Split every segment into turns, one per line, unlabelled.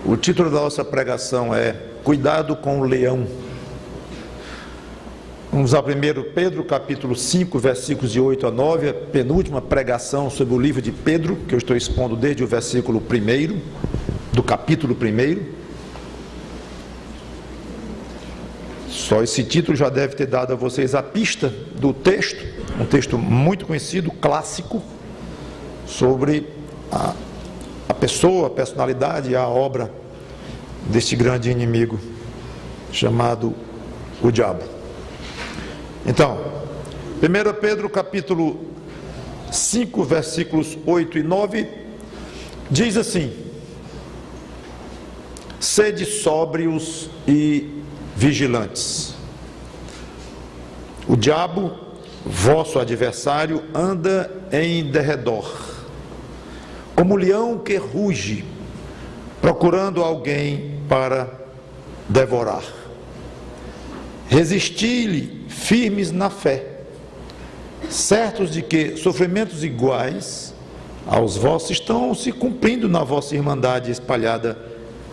O título da nossa pregação é Cuidado com o Leão. Vamos a 1 Pedro, capítulo 5, versículos de 8 a 9, a penúltima pregação sobre o livro de Pedro, que eu estou expondo desde o versículo 1, do capítulo 1. Só esse título já deve ter dado a vocês a pista do texto, um texto muito conhecido, clássico, sobre a pessoa, a personalidade e a obra deste grande inimigo chamado o diabo. Então, 1 Pedro capítulo 5, versículos 8 e 9, diz assim: sede sóbrios e vigilantes. O diabo, vosso adversário, anda em derredor, como leão que ruge, procurando alguém para devorar. Resisti-lhe firmes na fé, certos de que sofrimentos iguais aos vossos estão se cumprindo na vossa irmandade espalhada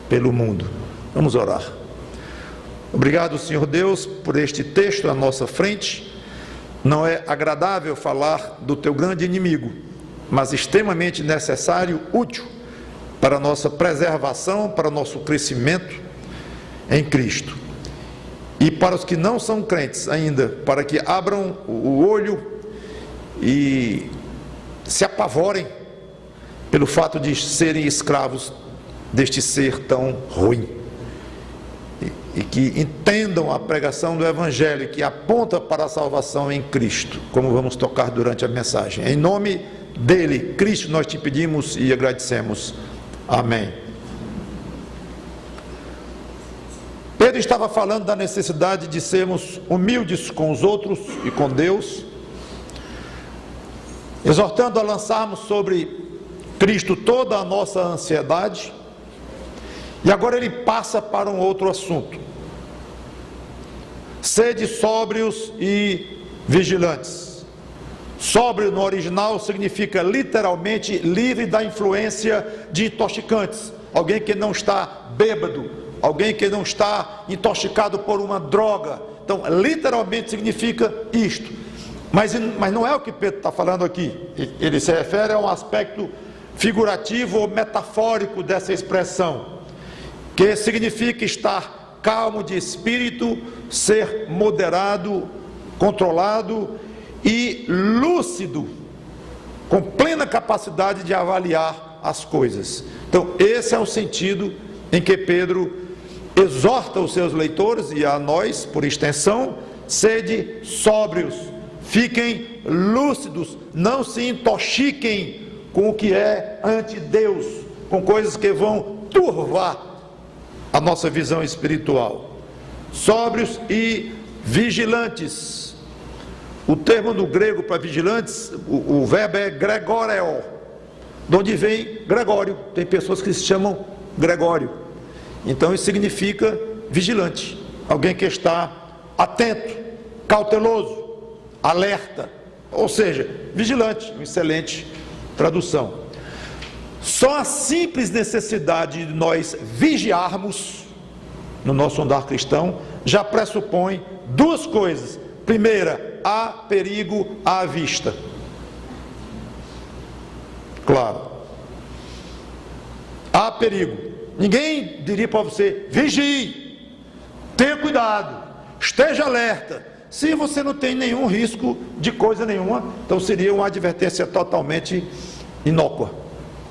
pelo mundo. Vamos orar. Obrigado, Senhor Deus, por este texto à nossa frente. Não é agradável falar do teu grande inimigo, mas extremamente necessário, útil para a nossa preservação, para o nosso crescimento em Cristo. E para os que não são crentes ainda, para que abram o olho e se apavorem pelo fato de serem escravos deste ser tão ruim. E que entendam a pregação do Evangelho, que aponta para a salvação em Cristo, como vamos tocar durante a mensagem. Em nome dele, Cristo, nós te pedimos e agradecemos. Amém. Pedro estava falando da necessidade de sermos humildes com os outros e com Deus, exortando a lançarmos sobre Cristo toda a nossa ansiedade. E agora ele passa para um outro assunto. Sede sóbrios e vigilantes. Sóbrio no original significa literalmente livre da influência de intoxicantes. Alguém que não está bêbado, alguém que não está intoxicado por uma droga. Então, literalmente significa isto. Mas não é o que Pedro está falando aqui. Ele se refere a um aspecto figurativo ou metafórico dessa expressão, que significa estar calmo de espírito, ser moderado, controlado e lúcido, com plena capacidade de avaliar as coisas. Então, esse é o sentido em que Pedro exorta os seus leitores e a nós, por extensão: sede sóbrios, fiquem lúcidos, não se intoxiquem com o que é anti-Deus, com coisas que vão turvar a nossa visão espiritual. Sóbrios e vigilantes. O termo no grego para vigilantes, o verbo é gregoreo, de onde vem Gregório. Tem pessoas que se chamam Gregório. Então isso significa vigilante, alguém que está atento, cauteloso, alerta, ou seja, vigilante, uma excelente tradução. Só a simples necessidade de nós vigiarmos no nosso andar cristão já pressupõe duas coisas. Primeira, há perigo à vista. Claro, há perigo. Ninguém diria para você: vigie, tenha cuidado, esteja alerta, se você não tem nenhum risco de coisa nenhuma. Então seria uma advertência totalmente inócua,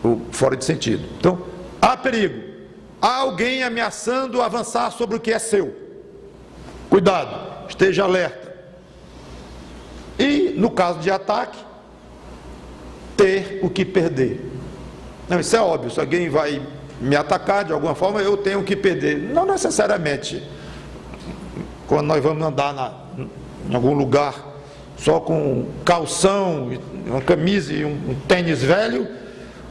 ou fora de sentido. Então, há perigo, há alguém ameaçando avançar sobre o que é seu. Cuidado, esteja alerta. E no caso de ataque, ter o que perder. Não, isso é óbvio. Se alguém vai me atacar de alguma forma, eu tenho que perder. Não necessariamente. Quando nós vamos andar em algum lugar só com calção, uma camisa e um tênis velho,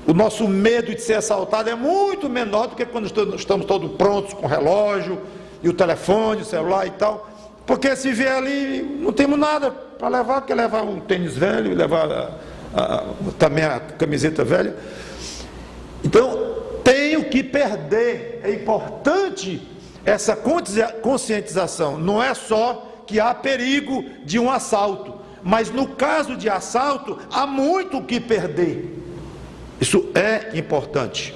o nosso medo de ser assaltado é muito menor do que quando estamos todos prontos com o relógio e o telefone, o celular e tal. Porque se vier ali, não temos nada para levar, quer levar um tênis velho, levar também a camiseta velha. Então, tenho que perder. É importante essa conscientização. Não é só que há perigo de um assalto, mas no caso de assalto, há muito o que perder. Isso é importante.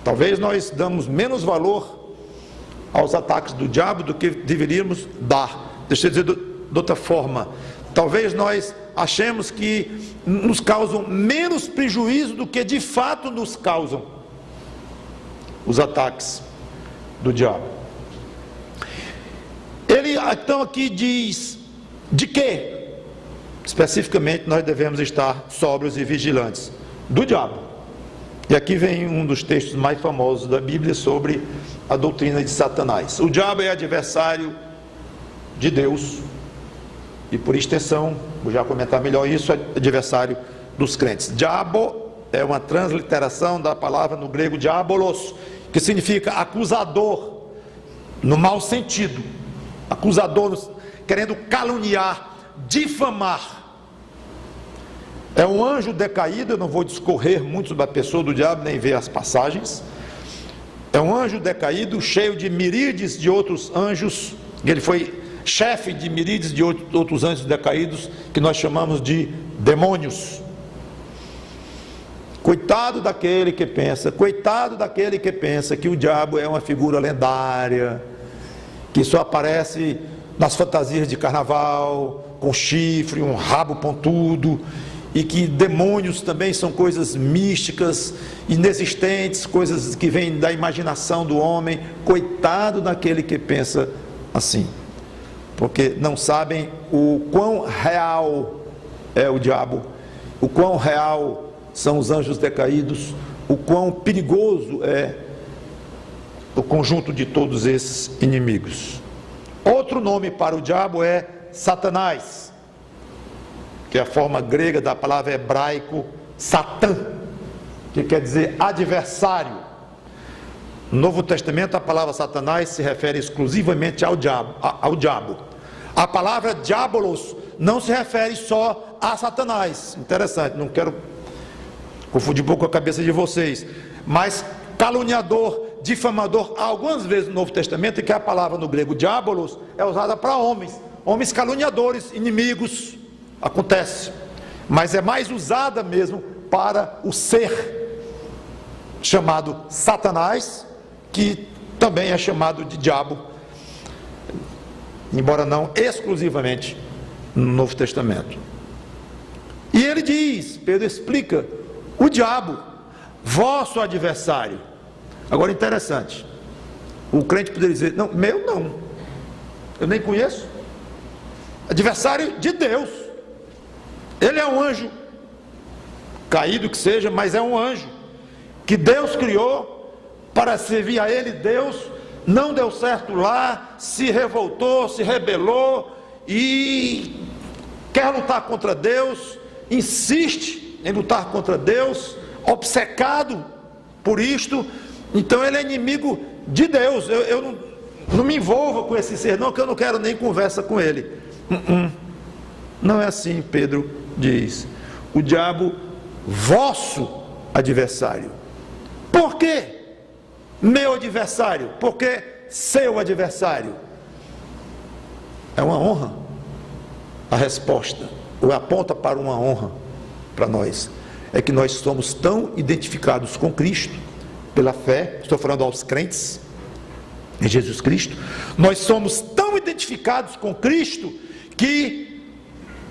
Talvez nós damos menos valor aos ataques do diabo do que deveríamos dar. Deixa eu dizer de outra forma. Talvez nós achemos que nos causam menos prejuízo do que de fato nos causam os ataques do diabo. Ele então aqui diz de que especificamente nós devemos estar sóbrios e vigilantes. Do diabo. E aqui vem um dos textos mais famosos da Bíblia sobre a doutrina de Satanás. O diabo é adversário de Deus e, por extensão, vou já comentar melhor isso, é adversário dos crentes. Diabo é uma transliteração da palavra no grego diabolos, que significa acusador, no mau sentido. Acusador querendo caluniar, difamar. É um anjo decaído. Eu não vou discorrer muito sobre a pessoa do diabo, nem ver as passagens. É um anjo decaído, cheio de miríades de outros anjos. Ele foi chefe de miríades de outros anjos decaídos, que nós chamamos de demônios. Coitado daquele que pensa que o diabo é uma figura lendária, que só aparece nas fantasias de carnaval, com chifre, um rabo pontudo, e que demônios também são coisas místicas, inexistentes, coisas que vêm da imaginação do homem. Coitado daquele que pensa assim, porque não sabem o quão real é o diabo, o quão real são os anjos decaídos, o quão perigoso é o conjunto de todos esses inimigos. Outro nome para o diabo é Satanás, que é a forma grega da palavra hebraico Satã, que quer dizer adversário. No Novo Testamento, a palavra Satanás se refere exclusivamente ao diabo. A palavra diabolos não se refere só a Satanás. Interessante, não quero confundir um pouco a cabeça de vocês, mas caluniador, difamador, há algumas vezes no Novo Testamento em que a palavra no grego diabolos é usada para homens caluniadores, inimigos. Acontece, mas é mais usada mesmo para o ser chamado Satanás, que também é chamado de diabo, embora não exclusivamente no Novo Testamento. E ele diz, Pedro explica, o diabo, vosso adversário. Agora interessante, o crente poderia dizer, não, meu não, eu nem conheço. Adversário de Deus. Ele é um anjo, caído que seja, mas é um anjo, que Deus criou para servir a ele. Deus não deu certo lá, se revoltou, se rebelou e quer lutar contra Deus, insiste em lutar contra Deus, obcecado por isto. Então ele é inimigo de Deus. Eu não me envolvo com esse ser não, que eu não quero nem conversa com ele. Não é assim, Pedro diz. O diabo, vosso adversário. Por quê meu adversário? Por que seu adversário? É uma honra. A resposta, ou aponta para uma honra para nós, é que nós somos tão identificados com Cristo, pela fé, estou falando aos crentes em Jesus Cristo, nós somos tão identificados com Cristo, que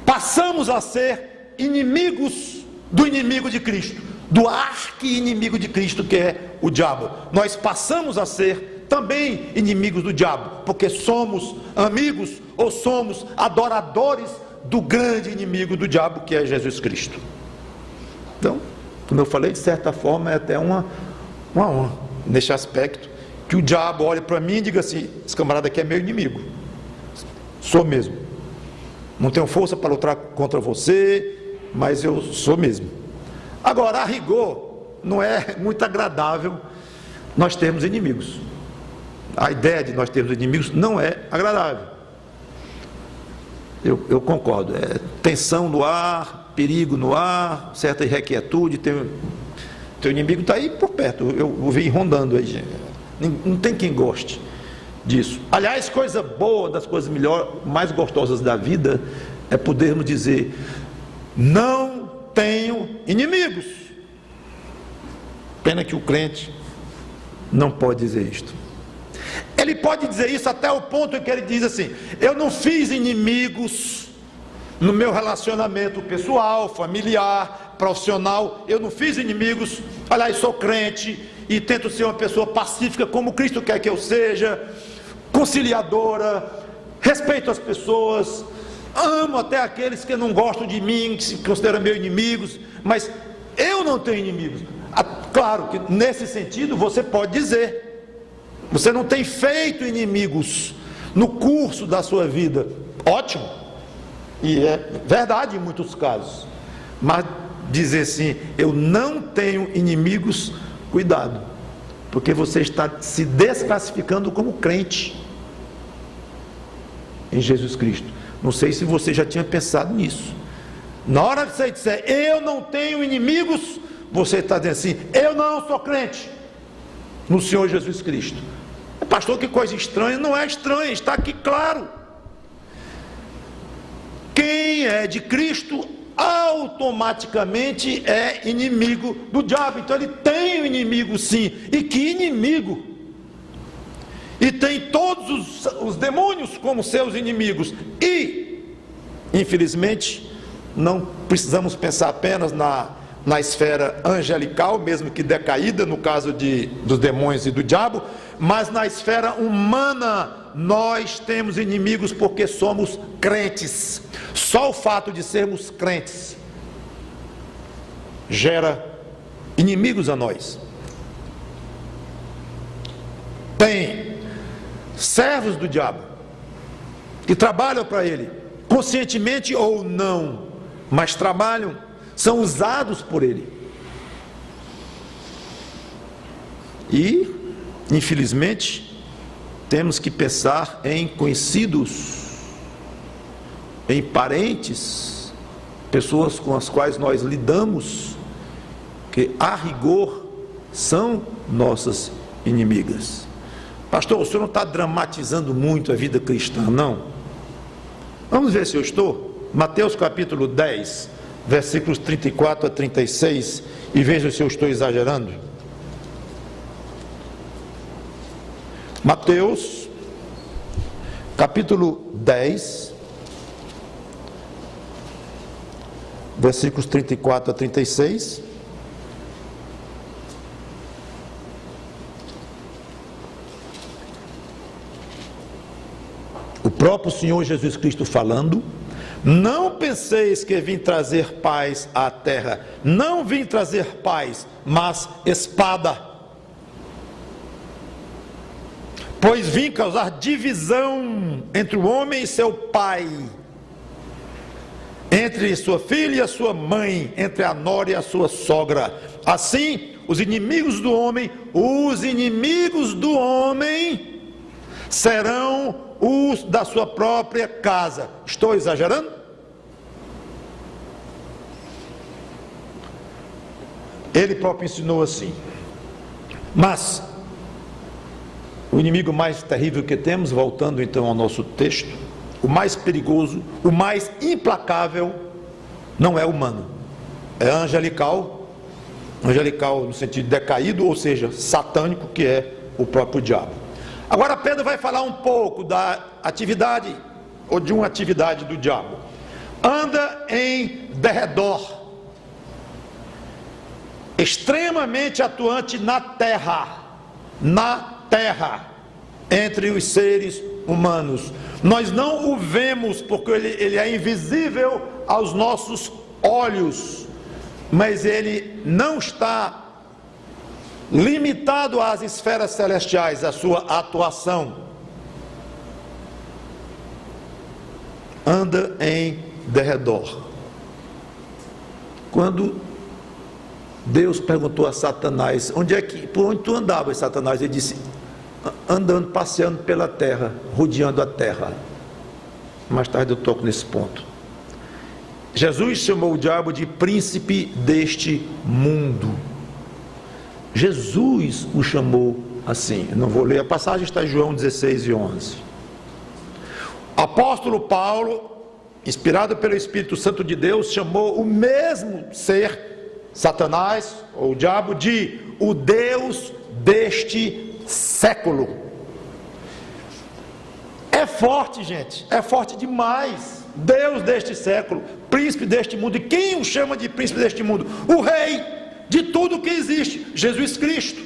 passamos a ser inimigos do inimigo de Cristo, do arqui-inimigo de Cristo, que é o diabo. Nós passamos a ser também inimigos do diabo, porque somos amigos ou somos adoradores do grande inimigo do diabo, que é Jesus Cristo. Então, como eu falei, de certa forma é até uma honra nesse aspecto, que o diabo olhe para mim e diga assim, esse camarada aqui é meu inimigo. Sou mesmo. Não tenho força para lutar contra você, mas eu sou mesmo. Agora, a rigor, não é muito agradável nós termos inimigos. A ideia de nós termos inimigos não é agradável. Eu concordo. É tensão no ar, perigo no ar, certa irrequietude, Teu inimigo está aí por perto, eu vi rondando aí. Não tem quem goste disso. Aliás, coisa boa, das coisas mais gostosas da vida, é podermos dizer: não tenho inimigos. Pena que o crente não pode dizer isto. Ele pode dizer isso até o ponto em que ele diz assim: eu não fiz inimigos no meu relacionamento pessoal, familiar, profissional, eu não fiz inimigos. Aliás, sou crente e tento ser uma pessoa pacífica, como Cristo quer que eu seja, conciliadora, respeito as pessoas, amo até aqueles que não gostam de mim, que se consideram meus inimigos, mas eu não tenho inimigos. Claro que nesse sentido você pode dizer: você não tem feito inimigos no curso da sua vida. Ótimo, e é verdade em muitos casos, mas dizer assim: eu não tenho inimigos, cuidado, porque você está se desclassificando como crente em Jesus Cristo. Não sei se você já tinha pensado nisso. Na hora que você disser eu não tenho inimigos, você está dizendo assim: eu não sou crente no Senhor Jesus Cristo. Pastor, que coisa estranha. Não é estranha, está aqui claro. Quem é de Cristo automaticamente é inimigo do diabo. Então ele tem um inimigo, sim. E que inimigo! E tem todos os demônios como seus inimigos. E, infelizmente, não precisamos pensar apenas na esfera angelical, mesmo que decaída no caso dos demônios e do diabo, mas na esfera humana nós temos inimigos porque somos crentes. Só o fato de sermos crentes gera inimigos a nós. Tem servos do diabo que trabalham para ele, conscientemente ou não, mas trabalham, são usados por ele. E, infelizmente, temos que pensar em conhecidos, em parentes, pessoas com as quais nós lidamos, que a rigor são nossas inimigas. Pastor, o senhor não está dramatizando muito a vida cristã, não? Vamos ver se eu estou. Mateus capítulo 10, versículos 34 a 36, e veja se eu estou exagerando. Mateus capítulo 10, versículos 34 a 36. O próprio Senhor Jesus Cristo falando: não penseis que vim trazer paz à terra. Não vim trazer paz, mas espada. Pois vim causar divisão entre o homem e seu pai, entre sua filha e a sua mãe, entre a nora e a sua sogra. Assim, os inimigos do homem serão os da sua própria casa. Estou exagerando? Ele próprio ensinou assim. Mas o inimigo mais terrível que temos, voltando então ao nosso texto, o mais perigoso, o mais implacável, não é humano, é angelical no sentido decaído, ou seja, satânico, que é o próprio diabo. Agora Pedro vai falar um pouco da atividade, ou de uma atividade do diabo. Anda em derredor, extremamente atuante na terra, entre os seres humanos. Nós não o vemos porque ele é invisível aos nossos olhos, mas ele não está limitado às esferas celestiais, a sua atuação. Anda em derredor. Quando Deus perguntou a Satanás: por onde tu andavas, Satanás? Ele disse: andando, passeando pela terra, rodeando a terra. Mais tarde eu toco nesse ponto. Jesus chamou o diabo de príncipe deste mundo. Jesus o chamou assim. Eu não vou ler a passagem, está em João 16 e 11. Apóstolo Paulo, inspirado pelo Espírito Santo de Deus, chamou o mesmo ser, Satanás, ou o diabo, de o Deus deste século. É forte, gente, é forte demais. Deus deste século, príncipe deste mundo. E quem o chama de príncipe deste mundo? O rei de tudo que existe, Jesus Cristo.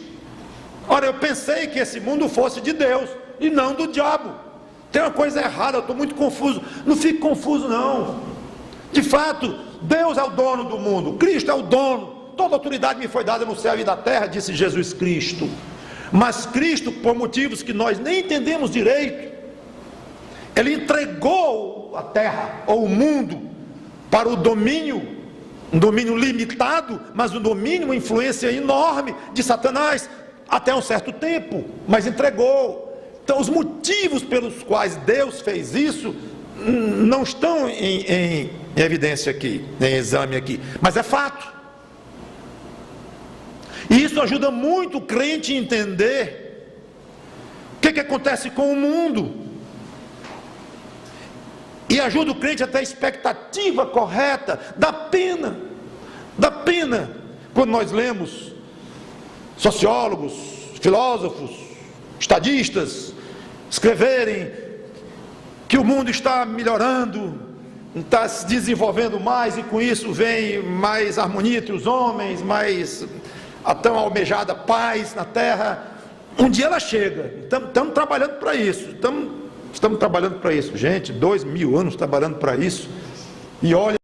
Ora, eu pensei que esse mundo fosse de Deus e não do diabo. Tem uma coisa errada, eu estou muito confuso. Não fique confuso, não. De fato, Deus é o dono do mundo, Cristo é o dono. Toda autoridade me foi dada no céu e na terra, disse Jesus Cristo. Mas Cristo, por motivos que nós nem entendemos direito, Ele entregou a terra, ou o mundo, para o domínio, um domínio limitado, mas um domínio, uma influência enorme de Satanás, até um certo tempo, mas entregou. Então os motivos pelos quais Deus fez isso, não estão em evidência aqui, em exame aqui, mas é fato. E isso ajuda muito o crente a entender o que acontece com o mundo. E ajuda o crente a ter a expectativa correta da pena. Quando nós lemos sociólogos, filósofos, estadistas escreverem que o mundo está melhorando, está se desenvolvendo mais, e com isso vem mais harmonia entre os homens, mais a tão almejada paz na terra. Um dia ela chega. Estamos trabalhando para isso. Estamos trabalhando para isso, gente. 2000 anos trabalhando para isso. E olha